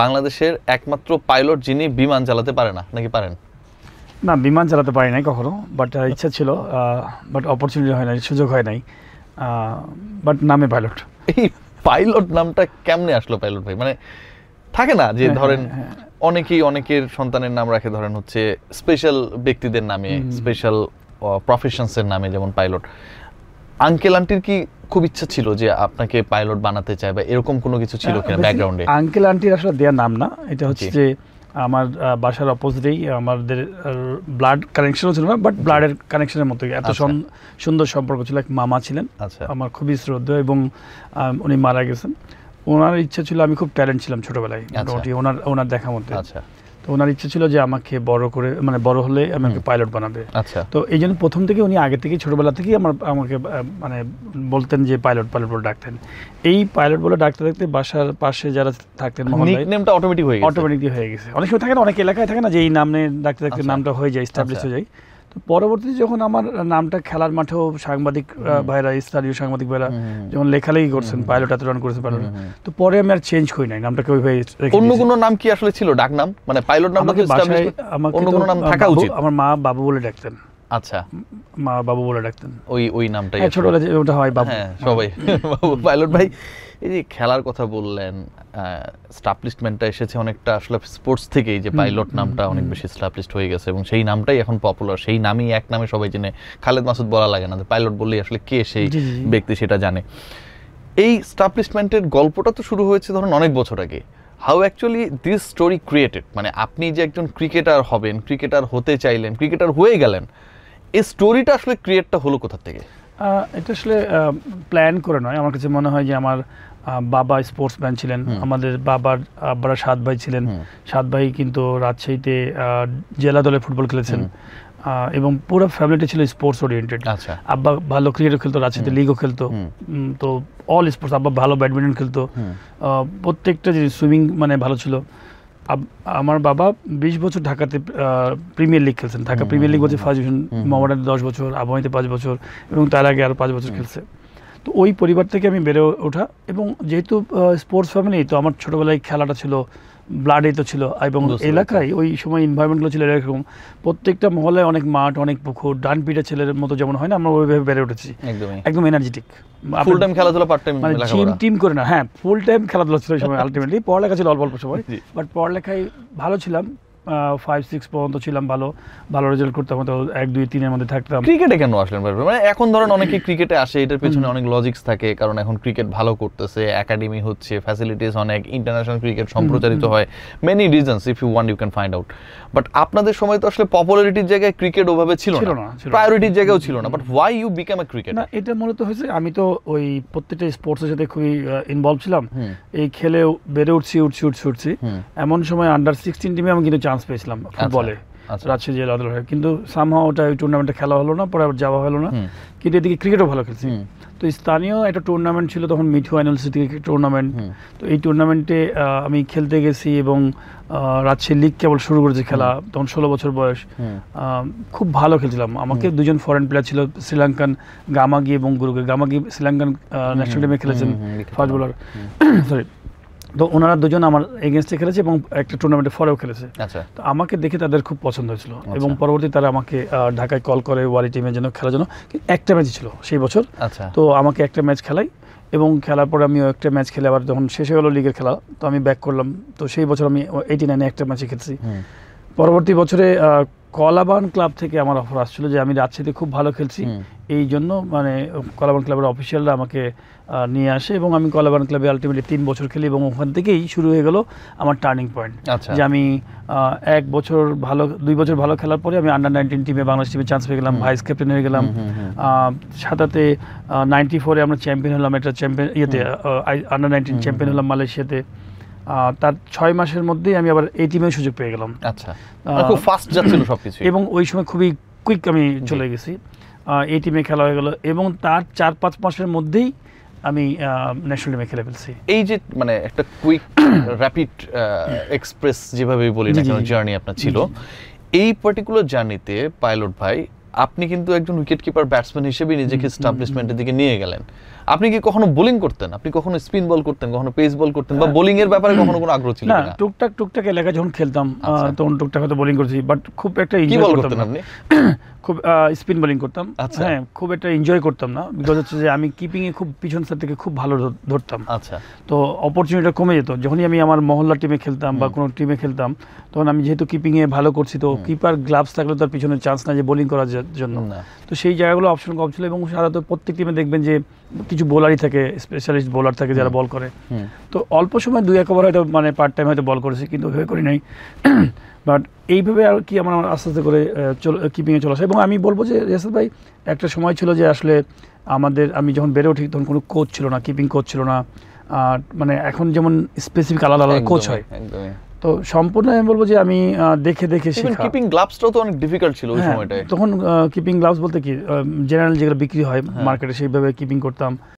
বাংলাদেশের একমাত্র পাইলট যিনি বিমান চালাতে পারে না, নাকি পারেন? না, বিমান চালাতে পারি নাই কখনো, বাট ইচ্ছা ছিল, বাট অপরচুনিটি হয় নাই, সুযোগ হয় নাই, বাট নামে পাইলট। এই পাইলট নামটা কেমনে আসলো পাইলট ভাই? মানে থাকে না যে ধরেন অনেকেই অনেকের সন্তানের নাম রাখে ধরেন হচ্ছে স্পেশাল ব্যক্তিদের নামে, স্পেশাল প্রফেশনসের নামে, যেমন পাইলট। আঙ্কেল আন্টির কি খুব ইচ্ছা ছিল যে আপনাকে পাইলট বানাতে চায়, বা এরকম কোনো কিছু ছিল কিনা ব্যাকগ্রাউন্ডে? আঙ্কেল আন্টির আসলে দেওয়ার নাম না, এটা হচ্ছে যে আমার বাসার অপোজিটেই আমাদের ব্লাড কানেকশনও ছিল না, বাট ব্লাডের কানেকশনের মতো এত সুন্দর সম্পর্ক ছিল। এক মামা ছিলেন আমার খুবই শ্রদ্ধেয়, এবং উনি মারা গেছেন। ওনার ইচ্ছা ছিল, আমি খুব ট্যালেন্ট ছিলাম ছোটবেলায় মোটামুটি ওনার দেখা মধ্যে। তো ওনার ইচ্ছা ছিল যে আমাকে বড় করে, মানে বড় হলে আমাকে পাইলট বানাবে। তো এই জন্য প্রথম থেকে উনি আগে থেকে ছোটবেলা থেকেই আমাকে মানে বলতেন যে পাইলট পাইলট বলে ডাকতেন। এই পাইলট বলে ডাকতে ডাকতে বাসার পাশে যারা থাকতেন নিকনেমটা অটোমেটিক হয়ে গেছে। অনেক সময় থাকে না, অনেক এলাকায় থাকে না যে এই নামে ডাকতে ডাকতে নামটা হয়ে যায়, এস্টাবলিশ হয়ে যায়। তো পরবর্তীতে যখন আমার নামটা খেলার মাঠেও সাংবাদিক ভাইরা, স্থানীয় সাংবাদিক ভাইরা যখন লেখালেখি করছেন পাইলট এত রান করেছে পাইলট, তো পরে আমি আর চেঞ্জ করি নাই নামটাকে ওইভাবে। অন্য কোনো নাম কি আসলে ছিল ডাক নাম, মানে পাইলট নামটাকে অন্য কোনো নাম থাকা উচিত? আমার মা বাবু বলে ডাকতেন। আচ্ছা, মা বাবু বলে ডাকতেন, ওই নামটাই ছোটবেলায় ওটা হয় বাবু, সবাই বাবু। পাইলট ভাই, এই যে খেলার কথা বললেন, স্টাবলিশমেন্টটা এসেছে অনেকটা আসলে স্পোর্টস থেকেই, যে পাইলট নামটা অনেক বেশি স্টাবলিশড হয়ে গেছে, এবং সেই নামটাই এখন পপুলার। সেই নামই এক নামে সবাই জেনে, খালেদ মাসুদ বলা লাগে না, পাইলট বললেই আসলে কে সেই ব্যক্তি সেটা জানে। এই স্টাবলিশমেন্টের গল্পটা তো শুরু হয়েছে ধরুন অনেক বছর আগে। How actually this story created? মানে আপনি যে একজন ক্রিকেটার হবেন, ক্রিকেটার হতে চাইলেন, ক্রিকেটার হয়ে গেলেন, এই স্টোরিটা আসলে ক্রিয়েটটা হলো কোথা থেকে? এটা আসলে প্ল্যান করে নয়। আমার কাছে মনে হয় যে আমার বাবা স্পোর্টসম্যান ছিলেন, আমাদের আব্বারা 7 ভাই ছিলেন। 7 ভাই কিন্তু রাজশাহীতে জেলা দলে ফুটবল খেলেছেন, এবং পুরো ফ্যামিলিটা ছিল স্পোর্টস ওরিয়েন্টেড। আব্বা ভালো ক্রিকেটও খেলতো, রাজশাহীতে লিগও খেলতো, তো অল স্পোর্টস। আব্বা ভালো ব্যাডমিন্টন খেলতো, প্রত্যেকটা যে সুইমিং মানে ভালো ছিল। আমার বাবা 20 বছর ঢাকাতে প্রিমিয়ার লিগ খেলছেন। ঢাকা প্রিমিয়ার লিগ হচ্ছে ফার্স্ট ডিভিশন, মোহামেডানে 10 বছর, আবহাওয়াতে 5 বছর, এবং তার আগে আরও 5 বছর খেলছে। তো ওই পরিবার থেকে আমি বেড়ে ওঠা, এবং যেহেতু স্পোর্টস ফ্যামিলি, তো আমার ছোটোবেলায় খেলাটা ছিল ব্লাডেই তো ছিল, এবং এলাকায় ওই সময় এনভায়রনমেন্টগুলো ছিল এরকম। প্রত্যেকটা মহলে অনেক মাঠ, অনেক পুকুর, ডান পিঠে ছেলের মতো যেমন হয় না, আমরা ওইভাবে বেড়ে উঠেছি, একদম এনার্জেটিক। ফুল টাইম খেলাধুলা, পার্ট টাইম মানে টিম করে না, হ্যাঁ ফুল টাইম খেলাধুলা ছিল ওই সময়। আলটিমেটলি পড়ালেখা ছিল অল্প অল্প সময়, বাট পড়ালেখায় ভালো ছিলাম। 5-6 পর্যন্ত ছিলাম, ভালো রেজাল্ট করতাম, তো 1, 2, 3 এর মধ্যে থাকতাম। ক্রিকেটে কেন আসলেন? মানে এখন ধরেন অনেকে ক্রিকেটে আসে, এটার পেছনে অনেক লজিক্স থাকে, কারণ এখন ক্রিকেট ভালো করতেছে, একাডেমি হচ্ছে, ফ্যাসিলিটিস অনেক, ইন্টারন্যাশনাল ক্রিকেট সম্প্রচারিত হয়, many reasons, if you want you can find out. But আপনাদের সময় তো আসলে পপুলারিটির জায়গায় ক্রিকেট ওভাবে ছিল না, প্রায়োরিটির জায়গায়ও ছিল না, but why you become a cricketer? না, এটা মূলত হয়েছে, আমি তো ওই প্রত্যেকটা স্পোর্টসের সাথে খুবই ইনভলভ ছিলাম, এই খেলেও বেড়ে উঠছি। এমন সময় আন্ডার 16 টিমে আমি কিন্তু চান্স পেয়েছিলাম ফুটবলে, রাজশাহী জেলা দলের। কিন্তু সামহাও ওটা ওই টুর্নামেন্টে খেলা হলো না, পরে আবার যাওয়া হলো না। কিন্তু এদিকে ক্রিকেটও ভালো খেলছি। তো স্থানীয় একটা টুর্নামেন্ট ছিল তখন, মিঠু ইউনিভার্সিটি টুর্নামেন্ট। তো এই টুর্নামেন্টে আমি খেলতে গেছি, এবং রাজশাহী লিগ কেবল শুরু করেছে খেলা, তখন 16 বছর বয়স। খুব ভালো খেলছিলাম। আমাকে 2জন ফরেন প্লেয়ার ছিল, শ্রীলঙ্কান গামাগি এবং গুরুগে। গামাগি শ্রীলঙ্কান ন্যাশনাল টিমে খেলেছেন, ফাস্ট বোলার, সরি। তো ওনারা 2জন আমার এগেনস্টে খেলেছে, এবং একটা টুর্নামেন্টে ফরেও খেলেছে। তো আমাকে দেখে তাদের খুব পছন্দ হয়েছিল, এবং পরবর্তী তারা আমাকে ঢাকায় কল করে ওয়ালি টিমের জন্য খেলার জন্য। একটা ম্যাচ ছিল সেই বছর, তো আমাকে একটা ম্যাচ খেলাই, এবং খেলার পরে আমি একটা ম্যাচ খেলে আবার যখন শেষ হয়ে গেলো লিগের খেলা, তো আমি ব্যাক করলাম। তো সেই বছর আমি 89-এ একটা ম্যাচে খেলছি। পরবর্তী বছরে কলাবান ক্লাব থেকে আমার অফার আসছিল যে আমি রাজশাহীতে খুব ভালো খেলছি, এই জন্য মানে কলাবান ক্লাবের অফিসিয়ালরা আমাকে নিয়ে আসে, এবং আমি কলাবান ক্লাবে আলটিমেটলি 3 বছর খেলি, এবং ওখান থেকেই শুরু হয়ে গেল আমার টার্নিং পয়েন্ট। যে আমি 2 বছর ভালো খেলার পরে আমি আন্ডার 19 টিমে, বাংলাদেশ টিমে চান্স পেয়ে গেলাম, ভাইস ক্যাপ্টেন হয়ে গেলাম। সাথে 94-এ আমরা চ্যাম্পিয়ন হলাম, একটা চ্যাম্পিয়ন আন্ডার 19 চ্যাম্পিয়ন হলাম মালয়েশিয়াতে। তার 6 মাসের মধ্যেই আমি আবার এই টিমেও সুযোগ পেয়ে গেলাম। খুব ফাস্ট যাচ্ছিল সবকিছু, এবং ওই সময় খুবই কুইক আমি চলে গেছি, এই টিমে খেলা হয়ে গেল, এবং তার 4-5 মাসের মধ্যেই আমি ন্যাশনাল টিমে খেলে ফেলছি। এই যে মানে একটা কুইক র্যাপিড এক্সপ্রেস যেভাবে বলি না কেন জার্নি আপনার ছিল, এই পার্টিকুলার জার্নিতে পাইলট ভাই আপনি কিন্তু একজন উইকেট কিপার ব্যাটসম্যান হিসেবে নিজেকে এস্টাবলিশমেন্টের দিকে নিয়ে গেলেন। আপনি কি কখনো বোলিং করতেন? আপনি কখনো স্পিন বল করতেন, কখনো পেস বল করতেন, বা বোলিং এর ব্যাপারে কখনো কোনো আগ্রহ ছিল না? কিনা? টুকটাক এলাকা যখন খেলতাম তখন টুকটাক হয়তো বোলিং করছি, বাট খুব একটা কি এনজয় বল করতাম করতেন না। আপনি? খুব স্পিন বোলিং করতাম। আচ্ছা। হ্যাঁ, খুব একটা এনজয় করতাম না, বিকজ হচ্ছে যে আমি কিপিং এ খুব পিছন সাইড থেকে খুব ভালো ধরতাম। আচ্ছা। তো অপরচুনিটিটা কমে যেত যখনই আমি আমার মহল্লা টিমে খেলতাম বা কোনো টিমে খেলতাম, তখন আমি যেহেতু কিপিং এ ভালো করছি, তো কিপার গ্লাভস থাকলে তার পিছনে চান্স না যে বোলিং করার জন্য। না। তো সেই জায়গাগুলো অপশন কম ছিল, এবং সাধারণত প্রত্যেক টিমে দেখবেন যে কিছু বোলারই থাকে, স্পেশালিস্ট বোলার থাকে যারা বল করে। তো অল্প সময় 2-1 ওভার হয়তো মানে পার্ট টাইম হয়তো বল করেছি, কিন্তু ওইভাবে করি নাই। বাট এইভাবে আর কি আমার আস্তে আস্তে করে কিপিংয়ে চলে আসে। এবং আমি বলবো যে রিয়াসাত ভাই, একটা সময় ছিল যে আসলে আমি যখন বেড়ে উঠি তখন কোনো কোচ ছিল না, কিপিং কোচ ছিল না। আর মানে এখন যেমন স্পেসিফিক আলাদা আলাদা কোচ হয়, একদমই। তো সম্পূর্ণ আমি বলবো যে আমি দেখে শেখা। কিপিং গ্লাভসটাও তো অনেক ডিফিকাল্ট ছিল ওই সময়টায়। তখন কিপিং গ্লাভস বলতে কি জেনারেল যেগুলো বিক্রি হয় মার্কেটে, সেইভাবে কিপিং করতাম।